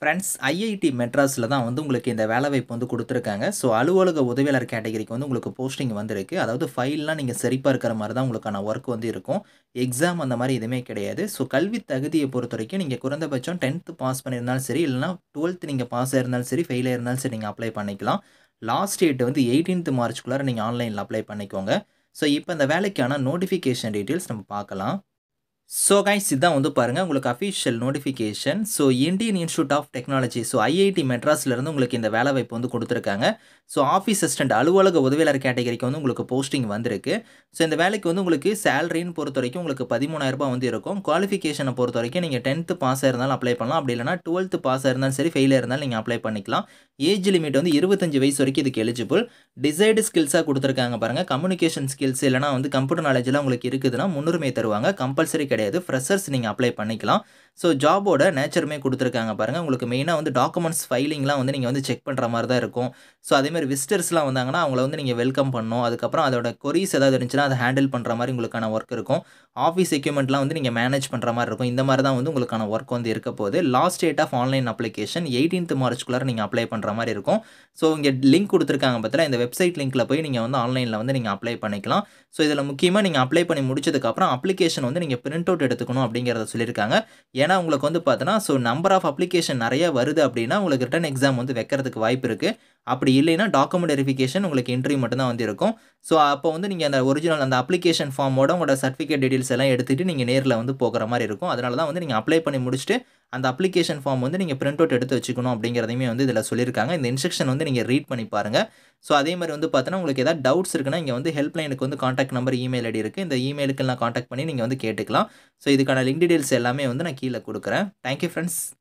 Friends IIT மெட்ராஸில தான் வந்து உங்களுக்கு இந்த வேலைவாய்ப்பு வந்து குடுத்துருக்காங்க. ஸோ அலுவலக உதவியாளர் கேட்டகரிக்கு வந்து உங்களுக்கு போஸ்டிங் வந்திருக்கு. அதாவது ஃபைல்லாம் நீங்க சரிபார்க்கிற மாரி தான் உங்களுக்கான ஒர்க் வந்து இருக்கும். எக்ஸாம் அந்த மாரி எதுவுமே கிடையாது. ஸோ கல்வி தகுதிய பொறுத்தவரைக்கும் நீங்க குறைந்தபட்சம் 10த் பாஸ் பண்ணியிருந்தாலும் சரி, இல்லன்னா 12த் நீங்க பாஸ் ஆயிருந்தாலும் சரி, ஃபெயில் ஆயிருந்தாலும் சரி நீங்க அப்ளை பண்ணிக்கலாம். லாஸ்ட் டேட் வந்து 18த் மார்ச்க்குள்ளார நீங்க ஆன்லைன்ல அப்ளை பண்ணிக்கோங்க. ஸோ இப்ப இந்த வேலைக்கான நோட்டிஃபிகேஷன் டீட்டெயில்ஸ் நம்ம பார்க்கலாம். ஸோ கைஸ் இதான் வந்து பாருங்க உங்களுக்கு official notification. So Indian Institute of Technology so IIT மெட்ராஸ்லேருந்து உங்களுக்கு இந்த வேலைவாய்ப்பு வந்து குடுத்துருக்காங்க. ஸோ ஆஃபீஸ் அசிஸ்டன்ட் அலுவலக உதவியாளர் கேட்டகரிக்கு வந்து உங்களுக்கு போஸ்டிங் வந்திருக்கு. ஸோ இந்த வேலைக்கு வந்து உங்களுக்கு சேலரின்னு பொறுத்தவரைக்கும் உங்களுக்கு ரூ. 13,000 வந்து இருக்கும். குவாலிஃபிகேஷன பொறுத்தவரைக்கும் நீங்க 10த் பாஸ் ஆயிருந்தாலும் அப்ளை பண்ணலாம். அப்படி இல்லன்னா 12த் பாஸ் ஆயிருந்தாலும் சரி, ஃபெயில் ஆயிருந்தாலும் நீங்க அப்ளை பண்ணிக்கலாம். ஏஜ் லிமிட் வந்து 25 வயசு வரைக்கும் இதுக்கு எலிஜிபிள். டிசைர்டு ஸ்கில்ஸா குடுத்துருக்காங்க பாருங்க. கம்யூனிகேஷன் ஸ்கில்ஸ் இல்லன்னா வந்து கம்ப்யூட்டர் நாலேட்ஜ்லாம் உங்களுக்கு இருக்குதுன்னா முன்னுரிமை தருவாங்க. கம்பல்சரி கிடையாது. ஃப்ரெஷர்ஸ் நீங்க அப்ளை பண்ணிக்கலாம். ஸோ ஜாபோட நேச்சருமே குடுத்துருக்காங்க பாருங்க. உங்களுக்கு மெயினா வந்து டாக்குமெண்ட்ஸ் ஃபைலிங்லாம் வந்து நீங்க வந்து செக் பண்ற மாரி தான் இருக்கும். ஸோ அதேமாரி விசிட்டர்ஸ்லாம் வந்தாங்கன்னா, அவங்கள வந்து நீங்க வெல்கம் பண்ணணும். அதுக்கப்புறம் அதோட கொரீஸ் ஏதாவது இருந்துச்சுன்னா, அத ஹேண்டில் பண்ற மாரி உங்களுக்கான ஒர்க் இருக்கும். ஆஃபீஸ் எக்யூப்மெண்ட்லாம் வந்து நீங்க மேனேஜ் பண்ற மாரி இருக்கும். இந்த மாரி தான் வந்து உங்களுக்கான ஒர்க் வந்து இருக்க போது. Last date of online application 18த் மார்ச்க்குள்ளார நீங்க அப்ளை பண்ற மாரி இருக்கும். ஸோ இங்க லிங்க் குடுத்துருக்காங்க பாத்தீங்களா, இந்த வெப்சைட் லிங்க்ல போய் நீங்க வந்து ஆன்லைன்ல வந்து நீங்க அப்ளை பண்ணிக்கலாம். ஸோ இதில முக்கியமா நீங்க அப்ளை பண்ணி முடிச்சதுக்கப்புறம் அப்ளிகேஷன் வந்து நீங்க பிரிண்ட் அவுட் எடுத்துக்கணும் அப்படிங்கிறத சொல்லியிருக்காங்க. ஏன்னா உங்களுக்கு வந்து பார்த்தீங்கன்னா, ஸோ நம்பர் ஆஃப் அப்ளிகேஷன் நெறைய வருது அப்படின்னா, உங்களுக்கு ரிட்டன் எக்ஸாம் வந்து வைக்கிறதுக்கு வாய்ப்பு இருக்கு. அப்படி இல்லைன்னா டாக்குமெண்ட் வெரிஃபிகேஷன் உங்களுக்கு இன்டர்வியூ மட்டும் தான் வந்து இருக்கும். ஸோ அப்போ வந்து நீங்க அந்த ஒரிஜினல் அந்த அப்ளிகேஷன் ஃபார்மோட உங்களோட சர்டிஃபிகேட் டீட்டெயில்ஸ் எல்லாம் எடுத்துட்டு நீங்க நேர்ல வந்து போகுற மாரி இருக்கும். அதனால தான் வந்து நீங்க அப்ளை பண்ணி முடிச்சுட்டு, அந்த அப்ளிகேஷன் ஃபார்ம் வந்து நீங்க பிரிண்ட் அவுட் எடுத்து வச்சுக்கணும் அப்படிங்கிறதையுமே வந்து இதில சொல்லியிருக்காங்க. இந்த இன்ஸ்ட்ரக்ஷன் வந்து நீங்க ரீட் பண்ணி பாருங்க. ஸோ அதே மாரி வந்து பார்த்தீங்கன்னா, உங்களுக்கு ஏதாவது டவுட்ஸ் இருக்குன்னா, இங்க வந்து ஹெல்ப் லைனுக்கு வந்து கான்டாக்ட் நம்பர், இமெயில் ஐடி இருக்கு. இந்த இமெயிலுக்கு எல்லாம் கான்டாக்ட் பண்ணி நீங்க வந்து கேட்டுக்கலாம். ஸோ இதுக்கான லிங்க் டீட்டெயில்ஸ் எல்லாமே வந்து நான் கீழ குடுக்குறேன். Thank you friends.